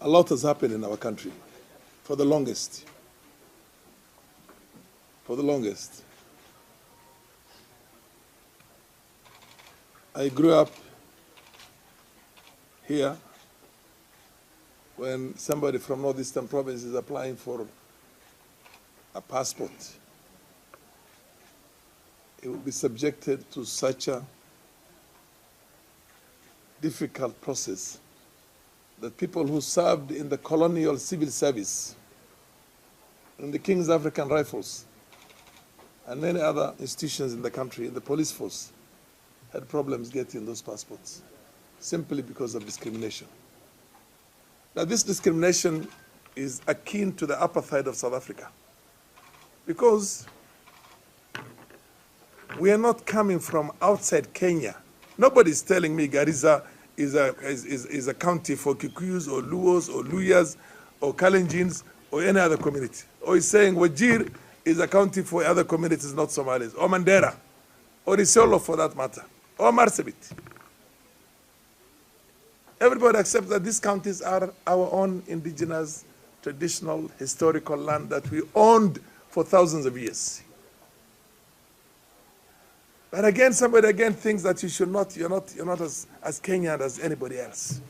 A lot has happened in our country for the longest. For the longest. I grew up here when somebody from Northeastern province is applying for a passport. It will be subjected to such a difficult process that people who served in the colonial civil service, in the King's African Rifles, and many other institutions in the country, in the police force, had problems getting those passports, simply because of discrimination. Now, this discrimination is akin to the apartheid of South Africa, because we are not coming from outside Kenya. Nobody's telling me Garissa is a county for Kikuyus or Luos or Luyas or Kalenjins or any other community. Or he's saying Wajir is a county for other communities, not Somalis, or Mandera, or Isiolo for that matter, or Marsabit. Everybody accepts that these counties are our own indigenous, traditional, historical land that we owned for thousands of years. But again, somebody again thinks that you should not, you're not as Kenyan as anybody else.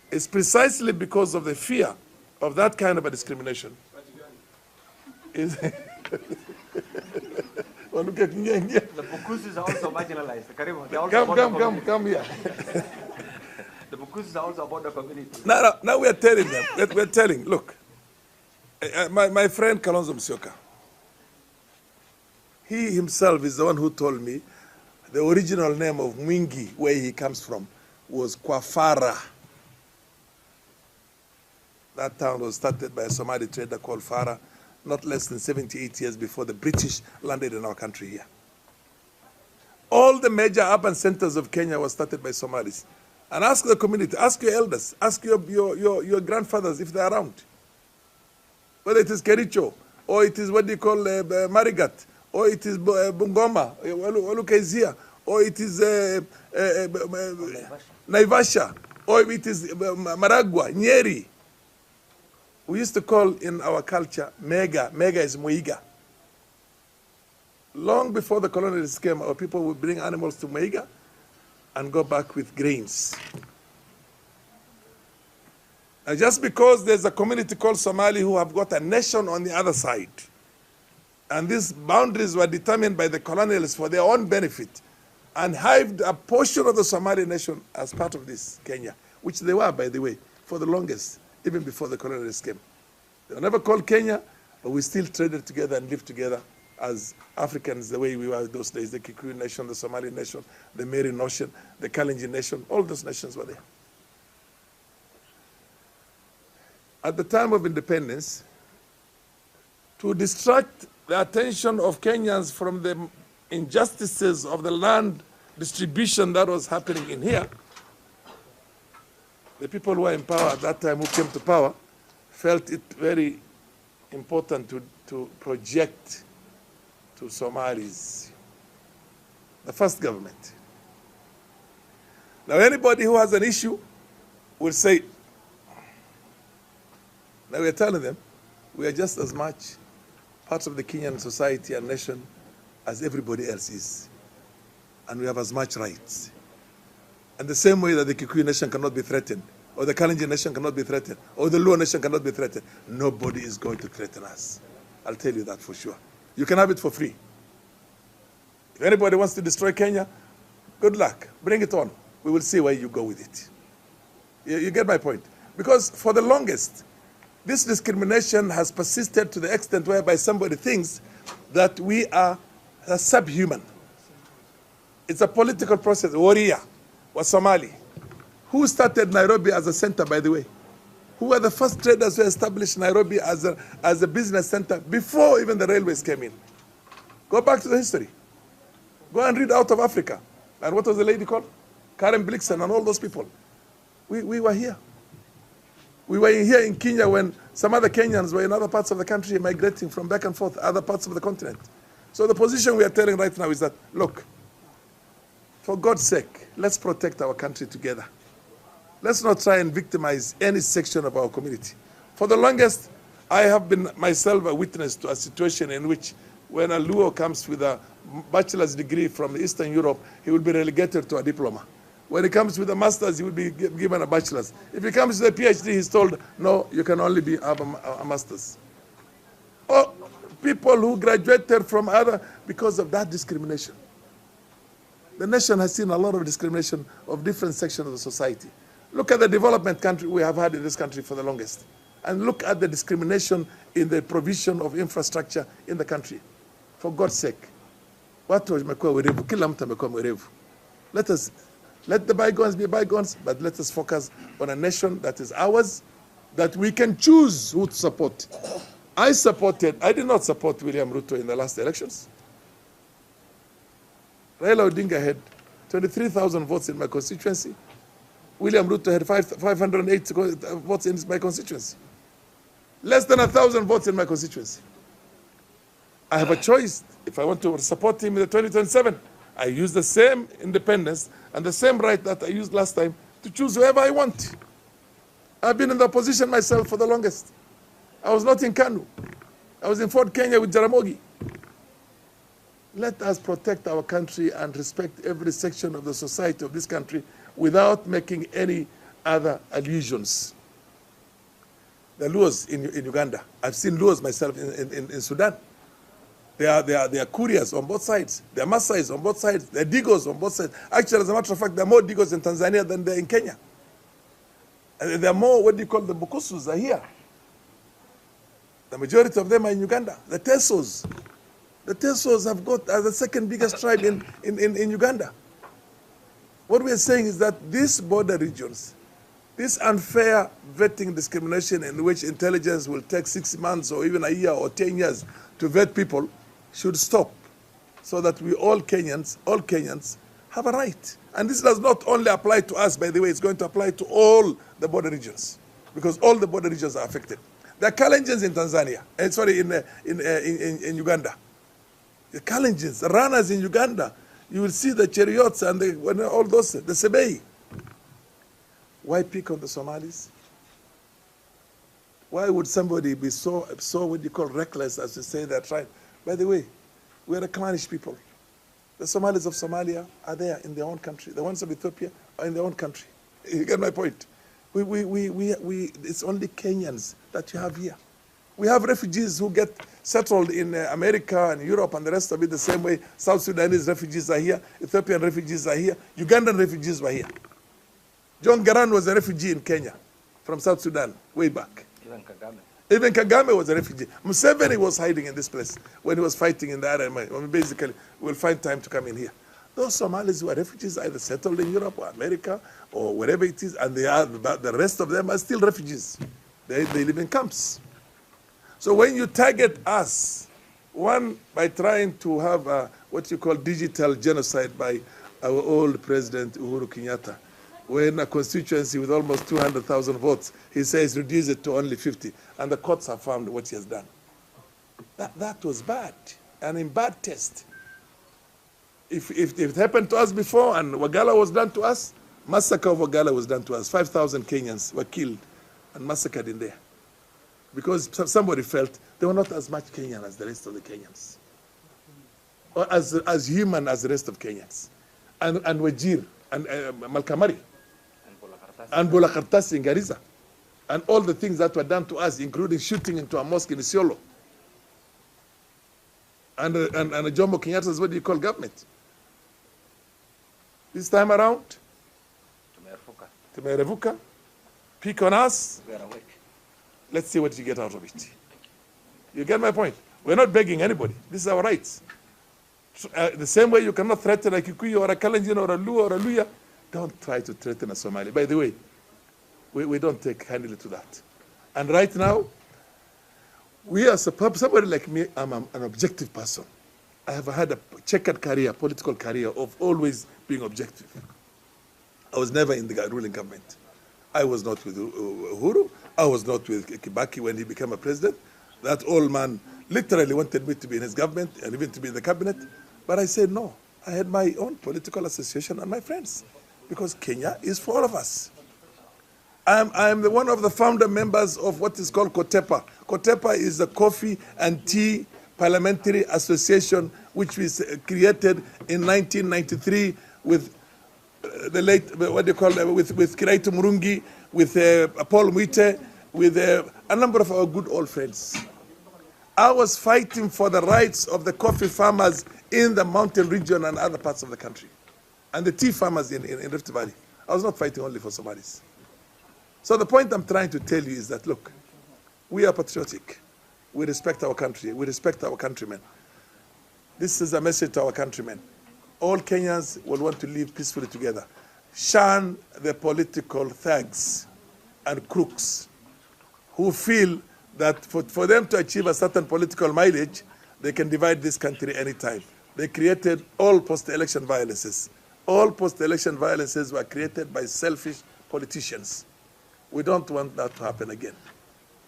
It's precisely because of the fear of that kind of a discrimination. The Bukusus are also marginalized. Come here. The Bukusus are also about the community. Now we are telling them, we're telling, look, my friend Kalonzo Musyoka, he himself is the one who told me the original name of Mwingi, where he comes from, was Farah. That town was started by a Somali trader called Farah, not less than 78 years before the British landed in our country here. All the major urban centers of Kenya were started by Somalis. And ask the community, ask your elders, ask your grandfathers if they're around. Whether it is Kericho, or it is what they call Marigat, or it is Bungoma, Walukaizia, or it is Naivasha, or it is Maragua, Nyeri. We used to call in our culture Mega. Mega is Muiga. Long before the colonialists came, our people would bring animals to Muiga and go back with grains. Now, just because there's a community called Somali who have got a nation on the other side, and these boundaries were determined by the colonialists for their own benefit, and hived a portion of the Somali nation as part of this Kenya, which they were, by the way, for the longest, even before the colonialists came. They were never called Kenya, but we still traded together and lived together as Africans the way we were those days. The Kikuyu nation, the Somali nation, the Meri nation, the Kalenjin nation, all those nations were there. At the time of independence, to distract the attention of Kenyans from the injustices of the land distribution that was happening in here, the people who were in power at that time, who came to power, felt it very important to project to Somalis the first government. Now, anybody who has an issue will say, now we are telling them, we are just as much part of the Kenyan society and nation as everybody else is. And we have as much rights. And the same way that the Kikuyu nation cannot be threatened, or the Kalenjin nation cannot be threatened, or the Luo nation cannot be threatened, nobody is going to threaten us. I'll tell you that for sure. You can have it for free. If anybody wants to destroy Kenya, good luck. Bring it on. We will see where you go with it. You get my point? Because for the longest, this discrimination has persisted to the extent whereby somebody thinks that we are subhuman. It's a political process. Warrior was Somali. Who started Nairobi as a center, by the way? Who were the first traders who established Nairobi as a business center before even the railways came in? Go back to the history. Go and read Out of Africa. And what was the lady called? Karen Blixen and all those people. We were here. We were here in Kenya when some other Kenyans were in other parts of the country migrating from back and forth, other parts of the continent. So the position we are telling right now is that, look, For God's sake, let's protect our country together. Let's not try and victimize any section of our community. For the longest, I have been myself a witness to a situation in which when a Luo comes with a bachelor's degree from Eastern Europe, he will be relegated to a diploma. When he comes with a master's, he will be given a bachelor's. If he comes with a PhD, he's told, no, you can only have a master's. Or people who graduated from other, because of that discrimination. The nation has seen a lot of discrimination of different sections of the society. Look at the development country we have had in this country for the longest. And look at the discrimination in the provision of infrastructure in the country. For God's sake. Let the bygones be bygones, but let us focus on a nation that is ours, that we can choose who to support. I did not support William Ruto in the last elections. Raila Odinga had 23,000 votes in my constituency. William Ruto had 508 votes in my constituency. Less than 1,000 votes in my constituency. I have a choice. If I want to support him in the 2027, I use the same independence and the same right that I used last time to choose whoever I want. I've been in the opposition myself for the longest. I was not in Kanu. I was in Fort Kenya with Jaramogi. Let us protect our country and respect every section of the society of this country without making any other allusions. The Luos in Uganda, I've seen Luos myself in Sudan. They are couriers on both sides. They are Maasais on both sides. They are Digos on both sides. Actually, as a matter of fact, there are more Digos in Tanzania than there are in Kenya. And there are more, what do you call the Bukusus are here. The majority of them are in Uganda. The Tesos. The Tesos have got the second biggest tribe in Uganda. What we are saying is that these border regions, this unfair vetting discrimination in which intelligence will take 6 months or even a year or 10 years to vet people, should stop, so that we all Kenyans have a right. And this does not only apply to us, by the way, it's going to apply to all the border regions, because all the border regions are affected. There are Kenyans in Tanzania, in Uganda. The Kenyans, the runners in Uganda, you will see the chariots and all those, the Sebei. Why pick on the Somalis? Why would somebody be so what you call reckless as to say they're trying? By the way, we're a clannish people. The Somalis of Somalia are there in their own country. The ones of Ethiopia are in their own country. You get my point? It's only Kenyans that you have here. We have refugees who get settled in America and Europe and the rest of it the same way. South Sudanese refugees are here. Ethiopian refugees are here. Ugandan refugees were here. John Garang was a refugee in Kenya from South Sudan way back. Even Kagame was a refugee. Museveni was hiding in this place when he was fighting in the RMI. I mean, basically, we'll find time to come in here. Those Somalis who are refugees either settled in Europe or America or wherever it is, and the rest of them are still refugees. They live in camps. So when you target us, one, by trying to have what you call digital genocide by our old president Uhuru Kenyatta, when a constituency with almost 200,000 votes, he says reduce it to only 50, and the courts have found what he has done. That was bad, and in bad taste. If it happened to us before and Wagala was done to us, massacre of Wagala was done to us. 5,000 Kenyans were killed and massacred in there. Because somebody felt they were not as much Kenyan as the rest of the Kenyans. Or as human as the rest of Kenyans. And Wajir, and Malkamari, and Bulakartas in Garissa, and all the things that were done to us, including shooting into a mosque in Isiolo. And Jomo Kenyatta's, what do you call government? This time around, Tumerevuka, pick on us. Let's see what you get out of it. You get my point? We're not begging anybody. This is our rights. The same way you cannot threaten a Kikuyu or a Kalenjin or a Luo or a Luya, don't try to threaten a Somali. By the way, we don't take handily to that. And right now, we are somebody like me, I'm an objective person. I have had a checkered career, political career of always being objective. I was never in the ruling government. I was not with Uhuru. I was not with Kibaki when he became a president. That old man literally wanted me to be in his government and even to be in the cabinet. But I said, no, I had my own political association and my friends, because Kenya is for all of us. I'm one of the founder members of what is called COTEPA. COTEPA is the Coffee and Tea Parliamentary Association, which was created in 1993 with the late, what do you call it, with Kiraitu Murungi, with Paul Mwite, with a number of our good old friends. I was fighting for the rights of the coffee farmers in the mountain region and other parts of the country, and the tea farmers in Rift Valley. I was not fighting only for Somalis. So the point I'm trying to tell you is that, look, we are patriotic. We respect our country. We respect our countrymen. This is a message to our countrymen. All Kenyans will want to live peacefully together. Shun the political thugs and crooks who feel that for them to achieve a certain political mileage, they can divide this country anytime. They created all post-election violences. All post-election violences were created by selfish politicians. We don't want that to happen again.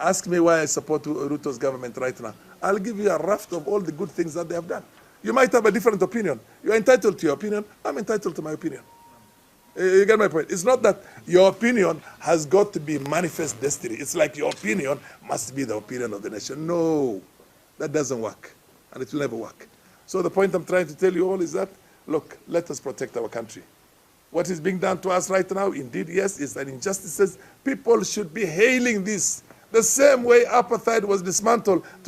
Ask me why I support Ruto's government right now. I'll give you a raft of all the good things that they have done. You might have a different opinion. You're entitled to your opinion. I'm entitled to my opinion. You get my point? It's not that your opinion has got to be manifest destiny. It's like your opinion must be the opinion of the nation. No, that doesn't work, and it will never work. So the point I'm trying to tell you all is that, look, let us protect our country. What is being done to us right now, indeed, yes, is an injustice. People should be hailing this the same way apartheid was dismantled.